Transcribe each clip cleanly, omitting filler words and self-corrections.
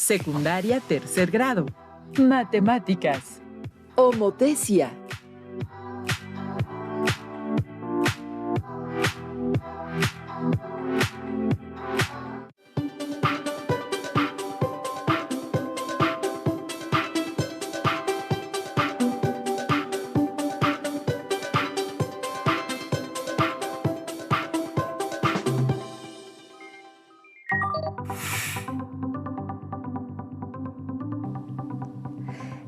Secundaria, tercer grado. Matemáticas. Homotesia.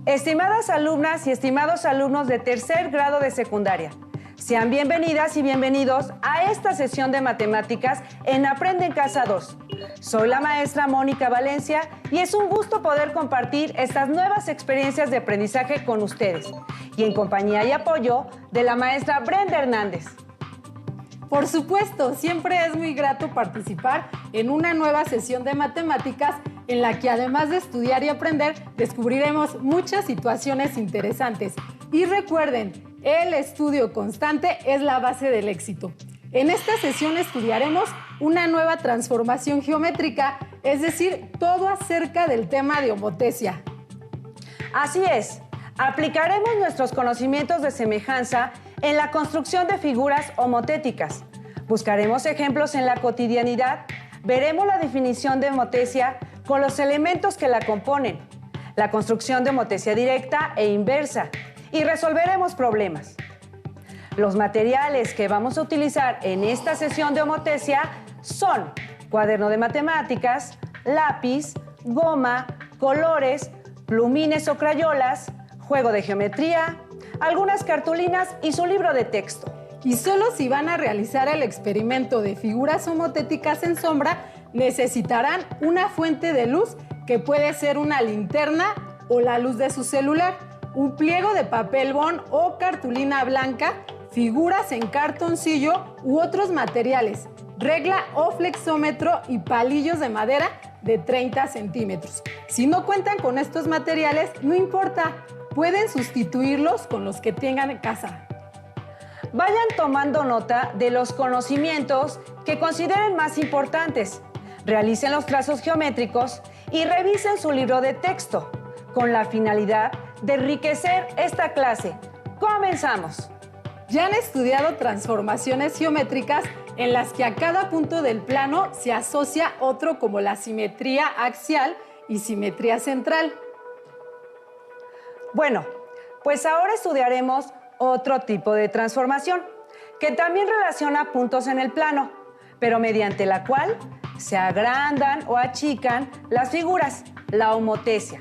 Estimadas alumnas y estimados alumnos de tercer grado de secundaria, sean bienvenidas y bienvenidos a esta sesión de matemáticas en Aprende en Casa 2. Soy la maestra Mónica Valencia y es un gusto poder compartir estas nuevas experiencias de aprendizaje con ustedes y en compañía y apoyo de la maestra Brenda Hernández. Por supuesto, siempre es muy grato participar en una nueva sesión de matemáticas en la que además de estudiar y aprender, descubriremos muchas situaciones interesantes. Y recuerden, el estudio constante es la base del éxito. En esta sesión estudiaremos una nueva transformación geométrica, es decir, todo acerca del tema de homotesia. Así es, aplicaremos nuestros conocimientos de semejanza en la construcción de figuras homotéticas. Buscaremos ejemplos en la cotidianidad, veremos la definición de homotesia con los elementos que la componen, la construcción de homotesia directa e inversa, y resolveremos problemas. Los materiales que vamos a utilizar en esta sesión de homotesia son cuaderno de matemáticas, lápiz, goma, colores, plumines o crayolas, juego de geometría, algunas cartulinas y su libro de texto. Y solo si van a realizar el experimento de figuras homotéticas en sombra, necesitarán una fuente de luz que puede ser una linterna o la luz de su celular, un pliego de papel bond o cartulina blanca, figuras en cartoncillo u otros materiales, regla o flexómetro y palillos de madera de 30 centímetros. Si no cuentan con estos materiales, no importa, pueden sustituirlos con los que tengan en casa. Vayan tomando nota de los conocimientos que consideren más importantes. Realicen los trazos geométricos y revisen su libro de texto, con la finalidad de enriquecer esta clase. ¡Comenzamos! Ya han estudiado transformaciones geométricas en las que a cada punto del plano se asocia otro, como la simetría axial y simetría central. Bueno, pues ahora estudiaremos otro tipo de transformación, que también relaciona puntos en el plano, pero mediante la cual se agrandan o achican las figuras, la homotesia.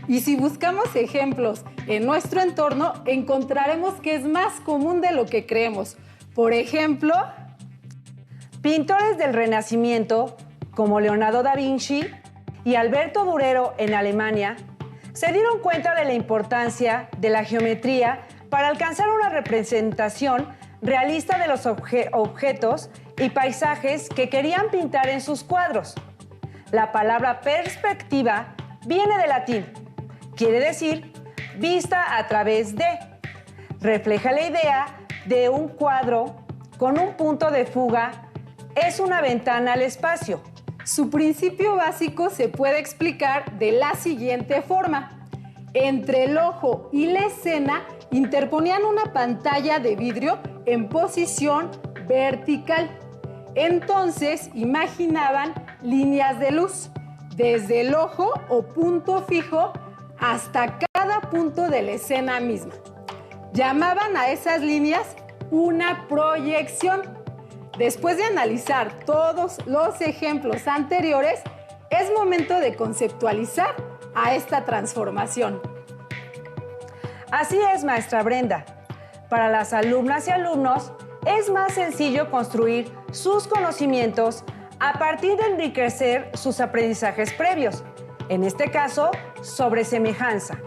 Y si buscamos ejemplos en nuestro entorno, encontraremos que es más común de lo que creemos. Por ejemplo, pintores del Renacimiento, como Leonardo da Vinci y Alberto Durero en Alemania, se dieron cuenta de la importancia de la geometría para alcanzar una representación realista de los objetos y paisajes que querían pintar en sus cuadros. La palabra perspectiva viene del latín. Quiere decir vista a través de. Refleja la idea de un cuadro con un punto de fuga. Es una ventana al espacio. Su principio básico se puede explicar de la siguiente forma. Entre el ojo y la escena interponían una pantalla de vidrio en posición vertical. Entonces imaginaban líneas de luz desde el ojo o punto fijo hasta cada punto de la escena misma. Llamaban a esas líneas una proyección. Después de analizar todos los ejemplos anteriores, es momento de conceptualizar a esta transformación. Así es, maestra Brenda. Para las alumnas y alumnos, es más sencillo construir sus conocimientos a partir de enriquecer sus aprendizajes previos, en este caso, sobre semejanza.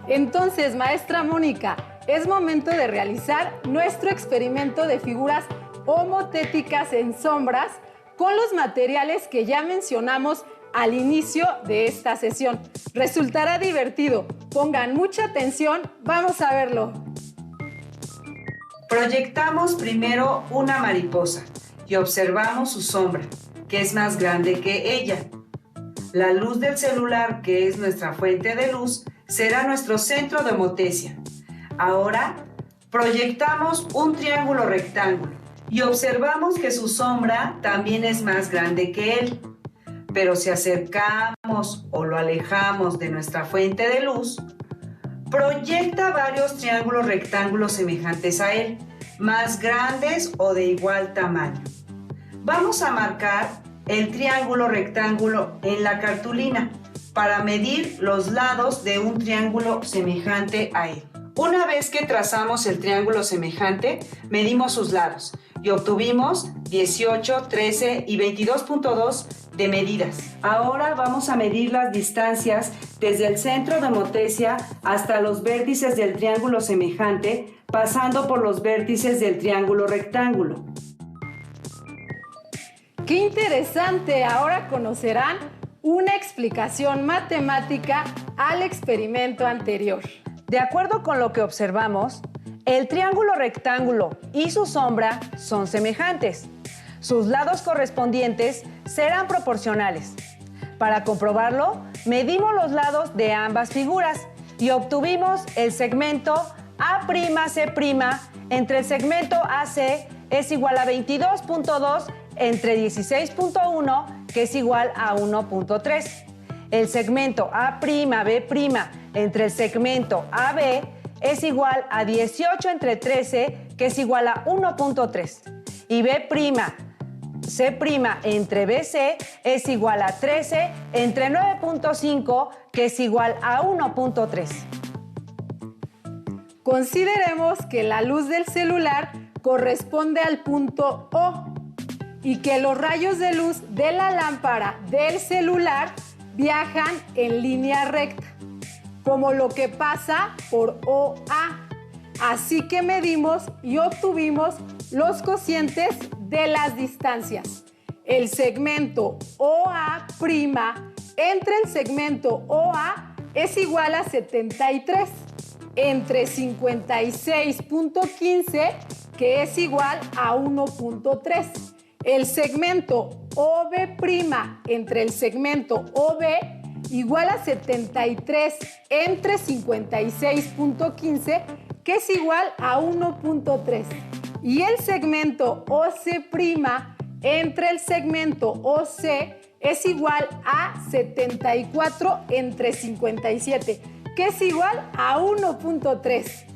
Entonces, maestra Mónica, es momento de realizar nuestro experimento de figuras homotéticas en sombras con los materiales que ya mencionamos al inicio de esta sesión. Resultará divertido. Pongan mucha atención. Vamos a verlo. Proyectamos primero una mariposa y observamos su sombra, que es más grande que ella. La luz del celular, que es nuestra fuente de luz, será nuestro centro de homotesia. Ahora, proyectamos un triángulo rectángulo y observamos que su sombra también es más grande que él. Pero si acercamos o lo alejamos de nuestra fuente de luz, proyecta varios triángulos rectángulos semejantes a él, más grandes o de igual tamaño. Vamos a marcar el triángulo rectángulo en la cartulina para medir los lados de un triángulo semejante a él. Una vez que trazamos el triángulo semejante, medimos sus lados y obtuvimos 18, 13 y 22.2 de medidas. Ahora vamos a medir las distancias desde el centro de homotesia hasta los vértices del triángulo semejante, pasando por los vértices del triángulo rectángulo. ¡Qué interesante! Ahora conocerán una explicación matemática al experimento anterior. De acuerdo con lo que observamos, el triángulo rectángulo y su sombra son semejantes. Sus lados correspondientes serán proporcionales. Para comprobarlo, medimos los lados de ambas figuras y obtuvimos el segmento A'C' entre el segmento AC es igual a 22.2 entre 16.1, que es igual a 1.3. El segmento A'B' entre el segmento AB es igual a 18 entre 13, que es igual a 1.3. Y B'C' entre BC es igual a 13 entre 9.5, que es igual a 1.3. Consideremos que la luz del celular corresponde al punto O y que los rayos de luz de la lámpara del celular viajan en línea recta, como lo que pasa por OA. Así que medimos y obtuvimos los cocientes de las distancias. El segmento OA' entre el segmento OA es igual a 73 entre 56.15, que es igual a 1.3. El segmento OB' entre el segmento OB igual a 73 entre 56.15, que es igual a 1.3. Y el segmento OC' entre el segmento OC es igual a 74 entre 57, que es igual a 1.3.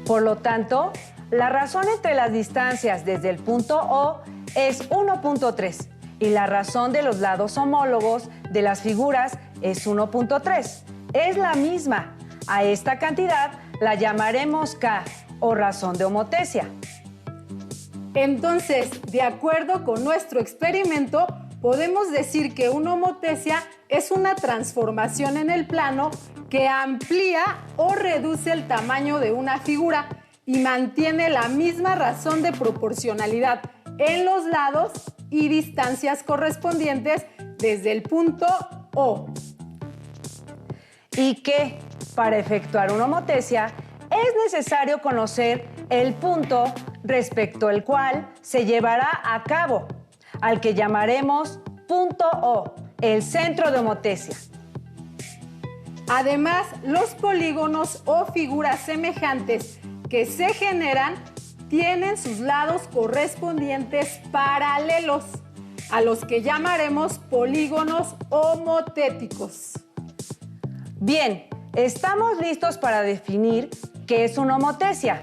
Por lo tanto, la razón entre las distancias desde el punto O es 1.3 y la razón de los lados homólogos de las figuras es 1.3. Es la misma. A esta cantidad la llamaremos K o razón de homotesia. Entonces, de acuerdo con nuestro experimento, podemos decir que una homotesia es una transformación en el plano que amplía o reduce el tamaño de una figura y mantiene la misma razón de proporcionalidad en los lados y distancias correspondientes desde el punto O. Y que, para efectuar una homotesia, es necesario conocer el punto respecto al cual se llevará a cabo, al que llamaremos punto O, el centro de homotesia. Además, los polígonos o figuras semejantes que se generan tienen sus lados correspondientes paralelos, a los que llamaremos polígonos homotéticos. Bien, estamos listos para definir qué es una homotesia.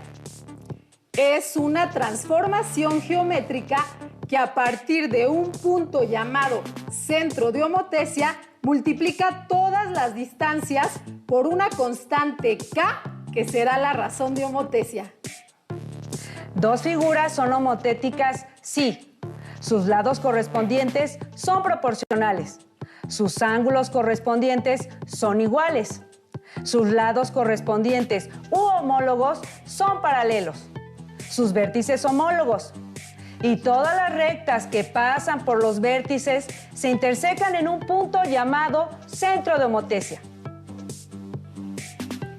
Es una transformación geométrica que a partir de un punto llamado centro de homotesia multiplica todas las distancias por una constante K, que será la razón de homotesia. Dos figuras son homotéticas si sus lados correspondientes son proporcionales, sus ángulos correspondientes son iguales, sus lados correspondientes u homólogos son paralelos, sus vértices homólogos, y todas las rectas que pasan por los vértices se intersecan en un punto llamado centro de homotesia.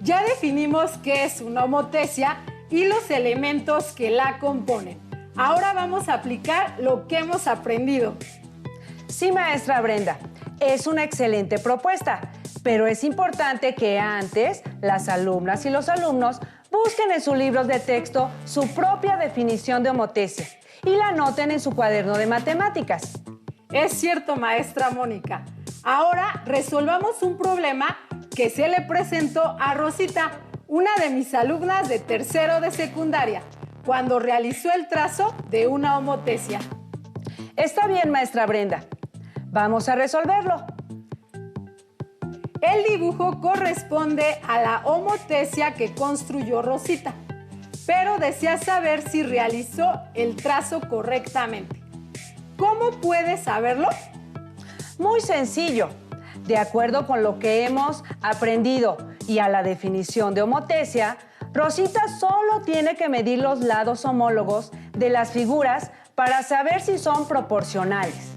Ya definimos qué es una homotesia y los elementos que la componen. Ahora vamos a aplicar lo que hemos aprendido. Sí, maestra Brenda, es una excelente propuesta, pero es importante que antes las alumnas y los alumnos busquen en sus libros de texto su propia definición de homotesia y la anoten en su cuaderno de matemáticas. Es cierto, maestra Mónica. Ahora resolvamos un problema que se le presentó a Rosita, una de mis alumnas de tercero de secundaria, cuando realizó el trazo de una homotesia. Está bien, maestra Brenda. Vamos a resolverlo. El dibujo corresponde a la homotesia que construyó Rosita, pero desea saber si realizó el trazo correctamente. ¿Cómo puede saberlo? Muy sencillo. De acuerdo con lo que hemos aprendido y a la definición de homotesia, Rosita solo tiene que medir los lados homólogos de las figuras para saber si son proporcionales.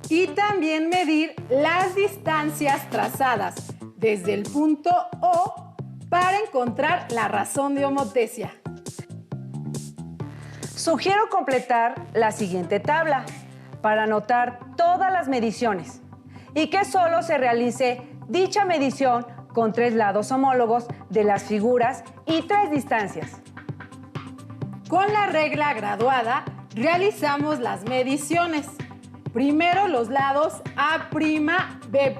Y también medir las distancias trazadas desde el punto O para encontrar la razón de homotesia. Sugiero completar la siguiente tabla para anotar todas las mediciones y que solo se realice dicha medición con 3 lados homólogos de las figuras y 3 distancias. Con la regla graduada realizamos las mediciones. Primero los lados A', B'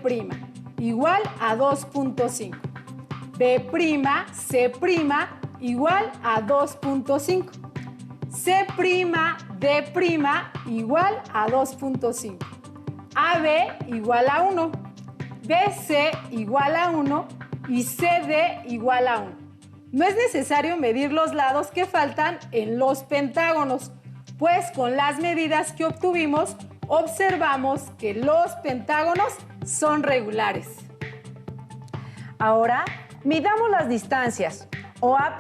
igual a 2.5. B', C' igual a 2.5. C', D' igual a 2.5. AB igual a 1. BC igual a 1 y CD igual a 1. No es necesario medir los lados que faltan en los pentágonos, pues con las medidas que obtuvimos observamos que los pentágonos son regulares. Ahora midamos las distancias. OA'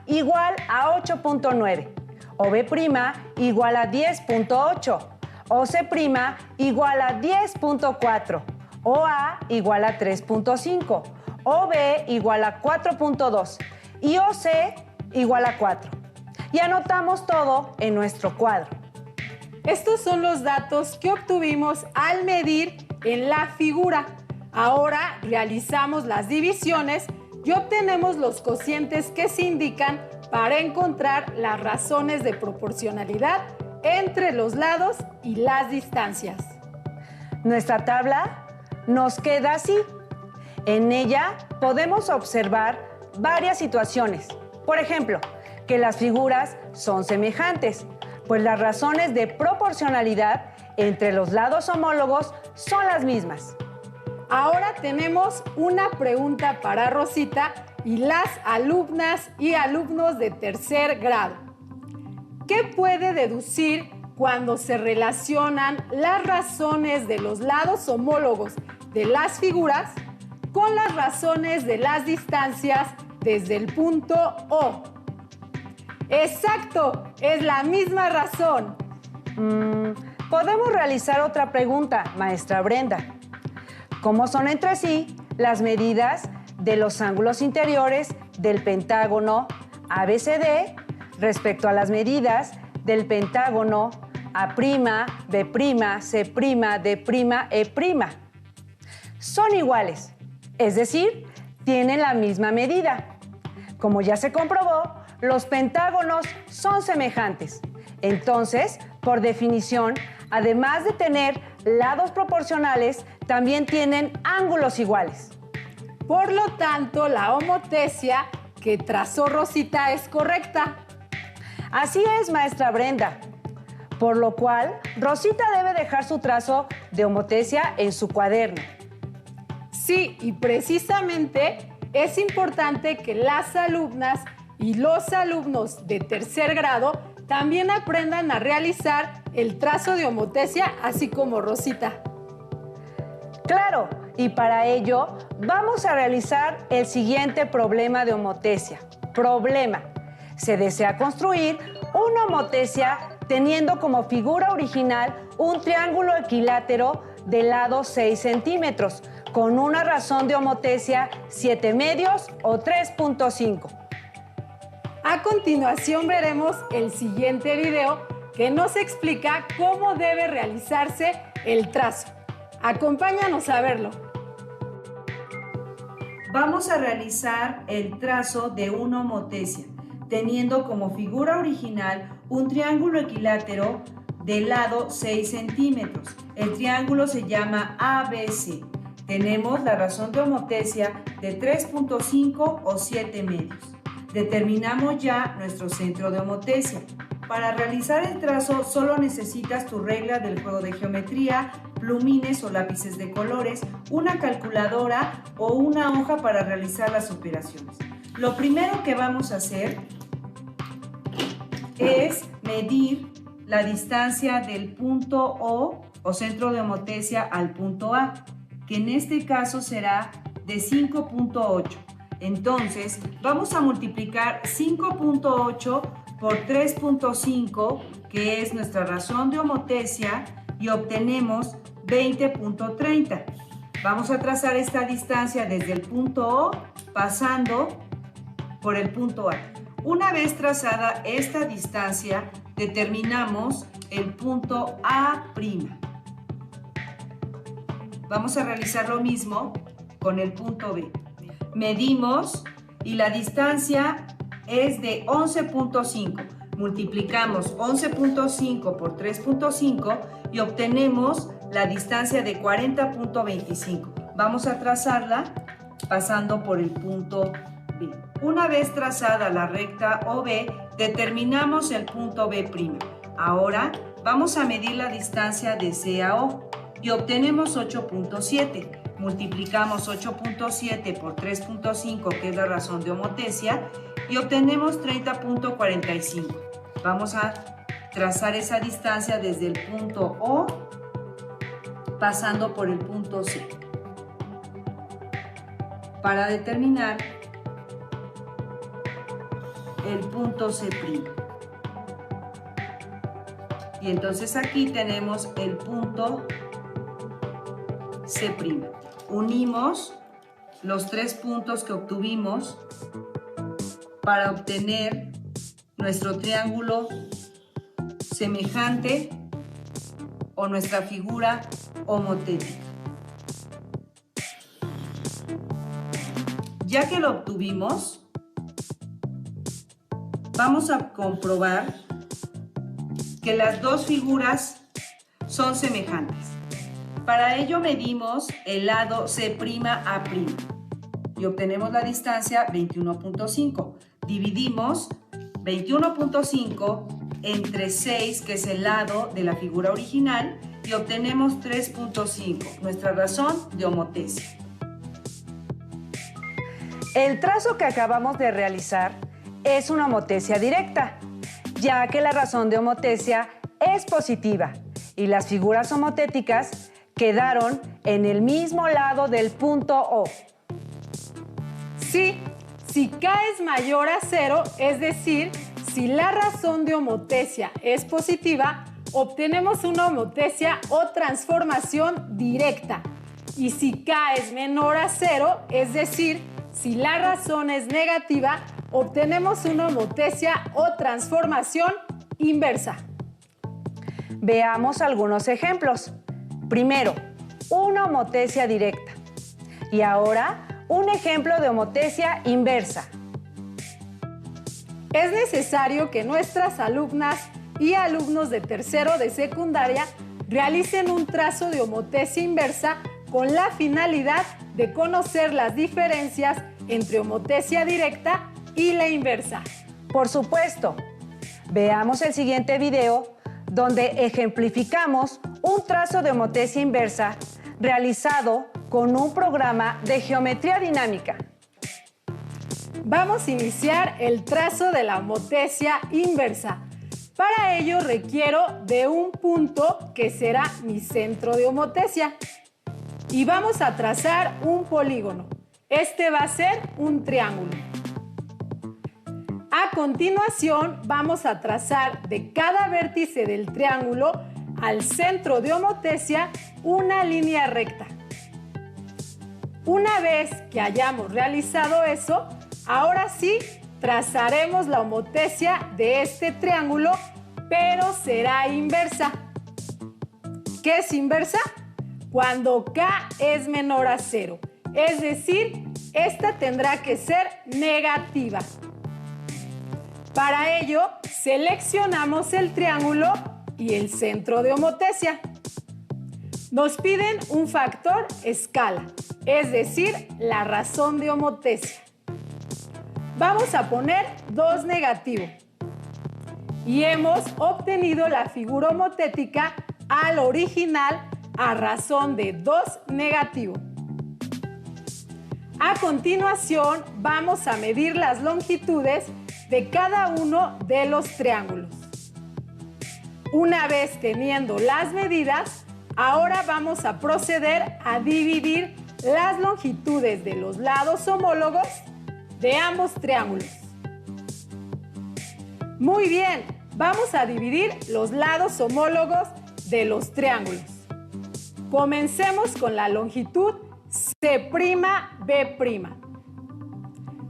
igual a 8.9, OB' igual a 10.8, OC' igual a 10.4, OA igual a 3.5, OB igual a 4.2 y OC igual a 4. Y anotamos todo en nuestro cuadro. Estos son los datos que obtuvimos al medir en la figura. Ahora realizamos las divisiones y obtenemos los cocientes que se indican para encontrar las razones de proporcionalidad entre los lados y las distancias. Nuestra tabla nos queda así. En ella podemos observar varias situaciones. Por ejemplo, que las figuras son semejantes, pues las razones de proporcionalidad entre los lados homólogos son las mismas. Ahora tenemos una pregunta para Rosita y las alumnas y alumnos de tercer grado. ¿Qué puede deducir cuando se relacionan las razones de los lados homólogos de las figuras con las razones de las distancias desde el punto O? ¡Exacto! Es la misma razón. Podemos realizar otra pregunta, maestra Brenda. ¿Cómo son entre sí las medidas de los ángulos interiores del pentágono ABCD respecto a las medidas del pentágono A', B', C', D', E'? Son iguales, es decir, tienen la misma medida. Como ya se comprobó, los pentágonos son semejantes. Entonces, por definición, además de tener lados proporcionales, también tienen ángulos iguales. Por lo tanto, la homotesia que trazó Rosita es correcta. Así es, maestra Brenda. Por lo cual, Rosita debe dejar su trazo de homotesia en su cuaderno. Sí, y precisamente es importante que las alumnas y los alumnos de tercer grado también aprendan a realizar el trazo de homotesia, así como Rosita. Claro, y para ello vamos a realizar el siguiente problema de homotesia. Problema. Se desea construir una homotesia teniendo como figura original un triángulo equilátero de lado 6 centímetros con una razón de homotesia 7 medios o 3.5. A continuación veremos el siguiente video que nos explica cómo debe realizarse el trazo. Acompáñanos a verlo. Vamos a realizar el trazo de una homotesia, teniendo como figura original un triángulo equilátero de lado 6 centímetros. El triángulo se llama ABC. Tenemos la razón de homotesia de 3.5 o 7 medios. Determinamos ya nuestro centro de homotesia. Para realizar el trazo solo necesitas tu regla del juego de geometría, plumines o lápices de colores, una calculadora o una hoja para realizar las operaciones. Lo primero que vamos a hacer es medir la distancia del punto O centro de homotesia al punto A, que en este caso será de 5.8. Entonces, vamos a multiplicar 5.8 por 3.5, que es nuestra razón de homotesia, y obtenemos 20.30. Vamos a trazar esta distancia desde el punto O, pasando por el punto A. Una vez trazada esta distancia, determinamos el punto A'. Vamos a realizar lo mismo con el punto B. Medimos y la distancia es de 11.5. Multiplicamos 11.5 por 3.5 y obtenemos la distancia de 40.25. Vamos a trazarla pasando por el punto B. Una vez trazada la recta OB, determinamos el punto B'. Ahora vamos a medir la distancia de C a O y obtenemos 8.7. Multiplicamos 8.7 por 3.5, que es la razón de homotesia, y obtenemos 30.45. Vamos a trazar esa distancia desde el punto O, pasando por el punto C, para determinar el punto C'. Y entonces aquí tenemos el punto C'. Unimos los 3 puntos que obtuvimos para obtener nuestro triángulo semejante o nuestra figura homotética. Ya que lo obtuvimos, vamos a comprobar que las dos figuras son semejantes. Para ello medimos el lado C'A' y obtenemos la distancia 21.5. Dividimos 21.5 entre 6, que es el lado de la figura original, y obtenemos 3.5, nuestra razón de homotesia. El trazo que acabamos de realizar es una homotesia directa, ya que la razón de homotesia es positiva y las figuras homotéticas quedaron en el mismo lado del punto O. Sí, si K es mayor a 0, es decir, si la razón de homotesia es positiva, obtenemos una homotesia o transformación directa. Y si K es menor a 0, es decir, si la razón es negativa, obtenemos una homotesia o transformación inversa. Veamos algunos ejemplos. Primero, una homotesia directa. Y ahora, un ejemplo de homotesia inversa. Es necesario que nuestras alumnas y alumnos de tercero de secundaria realicen un trazo de homotesia inversa con la finalidad de conocer las diferencias entre homotesia directa y la inversa. Por supuesto. Veamos el siguiente video donde ejemplificamos un trazo de homotesia inversa realizado con un programa de geometría dinámica. Vamos a iniciar el trazo de la homotesia inversa. Para ello requiero de un punto que será mi centro de homotesia. Y vamos a trazar un polígono. Este va a ser un triángulo. A continuación vamos a trazar de cada vértice del triángulo al centro de homotesia una línea recta. Una vez que hayamos realizado eso, ahora sí trazaremos la homotesia de este triángulo pero será inversa. ¿Qué es inversa? Cuando K es menor a 0. Es decir, esta tendrá que ser negativa. Para ello, seleccionamos el triángulo y el centro de homotesia. Nos piden un factor escala, es decir, la razón de homotesia. Vamos a poner 2 negativo. Y hemos obtenido la figura homotética al original a razón de 2 negativo. A continuación, vamos a medir las longitudes de cada uno de los triángulos. Una vez teniendo las medidas, ahora vamos a proceder a dividir las longitudes de los lados homólogos de ambos triángulos. Muy bien, vamos a dividir los lados homólogos de los triángulos. Comencemos con la longitud C'B'.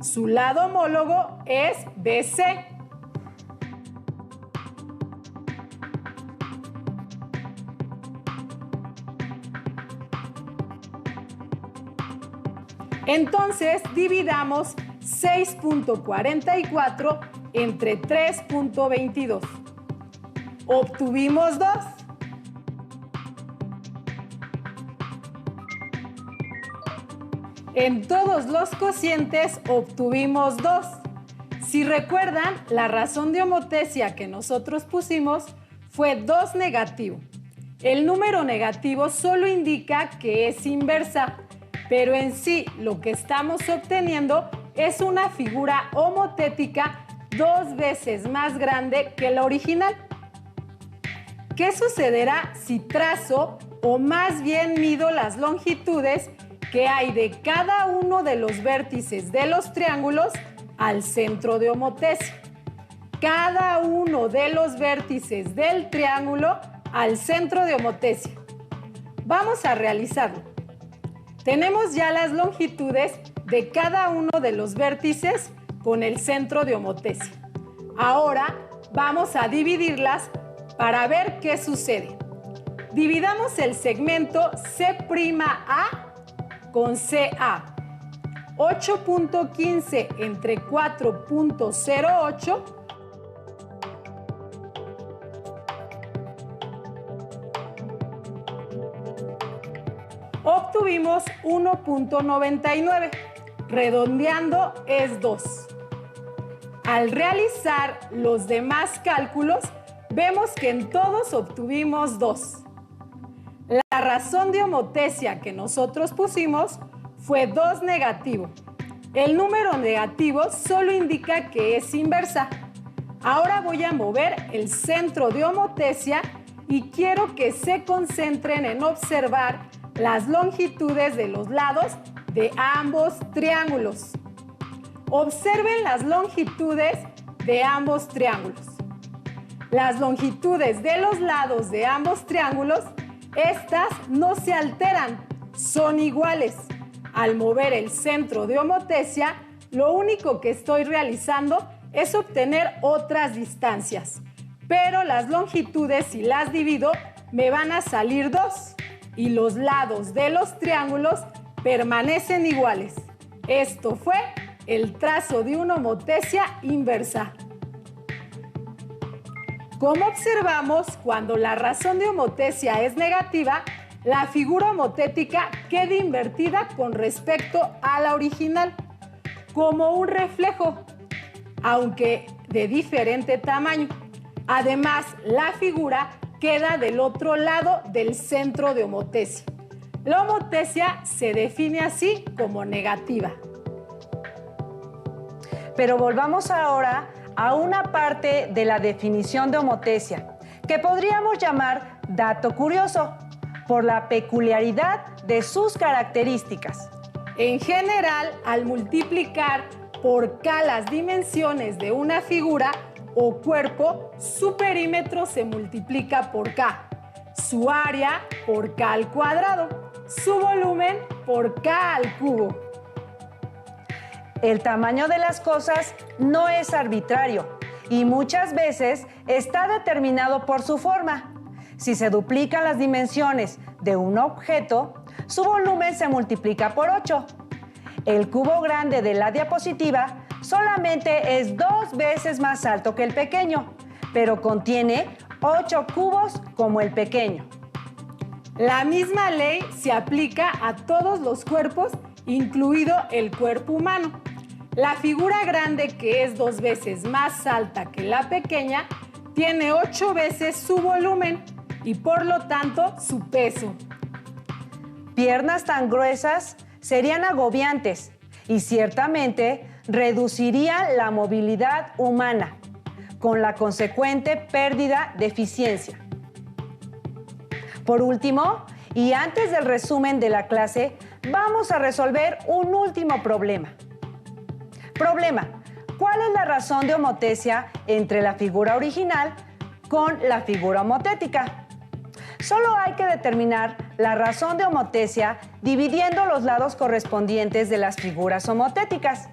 Su lado homólogo es BC. Entonces, dividamos 6.44 entre 3.22. Obtuvimos 2. En todos los cocientes obtuvimos 2. Si recuerdan, la razón de homotesia que nosotros pusimos fue 2 negativo. El número negativo solo indica que es inversa, pero en sí lo que estamos obteniendo es una figura homotética 2 veces más grande que la original. ¿Qué sucederá si trazo o más bien mido las longitudes que hay de cada uno de los vértices de los triángulos al centro de homotesia? Cada uno de los vértices del triángulo al centro de homotesia. Vamos a realizarlo. Tenemos ya las longitudes de cada uno de los vértices con el centro de homotesia. Ahora vamos a dividirlas para ver qué sucede. Dividamos el segmento C'A con CA. 8.15 entre 4.08 obtuvimos 1.99. Redondeando es 2. Al realizar los demás cálculos, vemos que en todos obtuvimos 2. La razón de homotesia que nosotros pusimos fue 2 negativo. El número negativo solo indica que es inversa. Ahora voy a mover el centro de homotesia y quiero que se concentren en observar las longitudes de los lados de ambos triángulos. Observen las longitudes de ambos triángulos. Las longitudes de los lados de ambos triángulos, estas no se alteran, son iguales. Al mover el centro de homotesia, lo único que estoy realizando es obtener otras distancias. Pero las longitudes, si las divido, me van a salir 2. Y los lados de los triángulos permanecen iguales. Esto fue el trazo de una homotesia inversa. Como observamos, cuando la razón de homotesia es negativa, la figura homotética queda invertida con respecto a la original, como un reflejo, aunque de diferente tamaño. Además, la figura queda del otro lado del centro de homotesia. La homotesia se define así como negativa. Pero volvamos ahora a una parte de la definición de homotesia, que podríamos llamar dato curioso, por la peculiaridad de sus características. En general, al multiplicar por K las dimensiones de una figura o cuerpo, su perímetro se multiplica por K, su área por K al cuadrado, su volumen por K al cubo. El tamaño de las cosas no es arbitrario y muchas veces está determinado por su forma. Si se duplican las dimensiones de un objeto, su volumen se multiplica por 8. El cubo grande de la diapositiva solamente es 2 veces más alto que el pequeño, pero contiene 8 cubos como el pequeño. La misma ley se aplica a todos los cuerpos, incluido el cuerpo humano. La figura grande, que es 2 veces más alta que la pequeña, tiene 8 veces su volumen y por lo tanto su peso. Piernas tan gruesas serían agobiantes y ciertamente reducirían la movilidad humana, con la consecuente pérdida de eficiencia. Por último, y antes del resumen de la clase, vamos a resolver un último problema. Problema: ¿cuál es la razón de homotesia entre la figura original con la figura homotética? Solo hay que determinar la razón de homotesia dividiendo los lados correspondientes de las figuras homotéticas.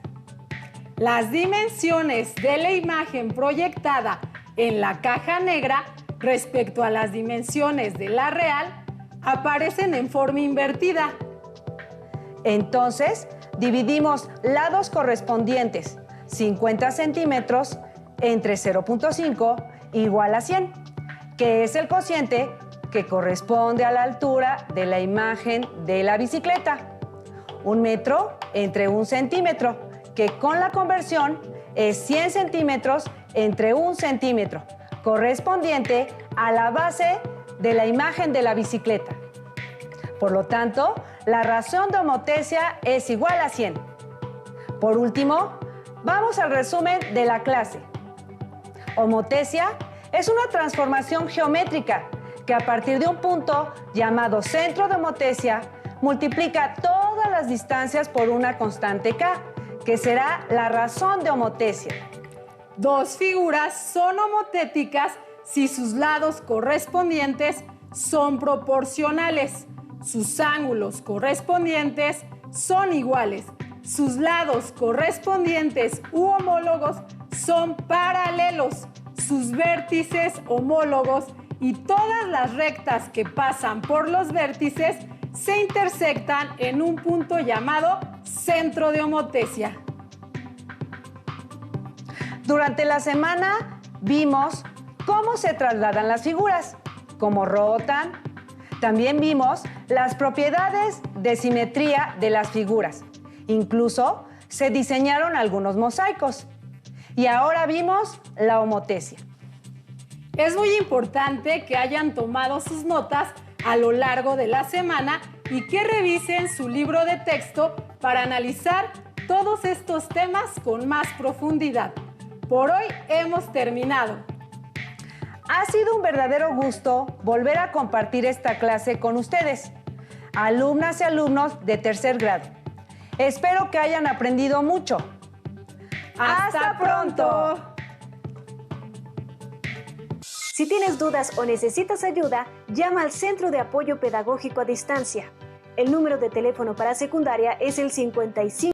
Las dimensiones de la imagen proyectada en la caja negra respecto a las dimensiones de la real aparecen en forma invertida. Entonces, dividimos lados correspondientes 50 centímetros entre 0.5 igual a 100, que es el cociente que corresponde a la altura de la imagen de la bicicleta. 1 metro entre 1 centímetro, que con la conversión es 100 centímetros entre 1 centímetro, correspondiente a la base de la imagen de la bicicleta. Por lo tanto, la razón de homotesia es igual a 100. Por último, vamos al resumen de la clase. Homotesia es una transformación geométrica que a partir de un punto llamado centro de homotesia multiplica todas las distancias por una constante k, que será la razón de homotesia. 2 figuras son homotéticas si sus lados correspondientes son proporcionales, sus ángulos correspondientes son iguales, sus lados correspondientes u homólogos son paralelos, sus vértices homólogos y todas las rectas que pasan por los vértices se intersectan en un punto llamado centro de homotesia. Durante la semana vimos cómo se trasladan las figuras, cómo rotan. También vimos las propiedades de simetría de las figuras. Incluso se diseñaron algunos mosaicos. Y ahora vimos la homotesia. Es muy importante que hayan tomado sus notas a lo largo de la semana y que revisen su libro de texto para analizar todos estos temas con más profundidad. Por hoy hemos terminado. Ha sido un verdadero gusto volver a compartir esta clase con ustedes, alumnas y alumnos de tercer grado. Espero que hayan aprendido mucho. ¡Hasta pronto! Si tienes dudas o necesitas ayuda, llama al Centro de Apoyo Pedagógico a Distancia. El número de teléfono para secundaria es el 55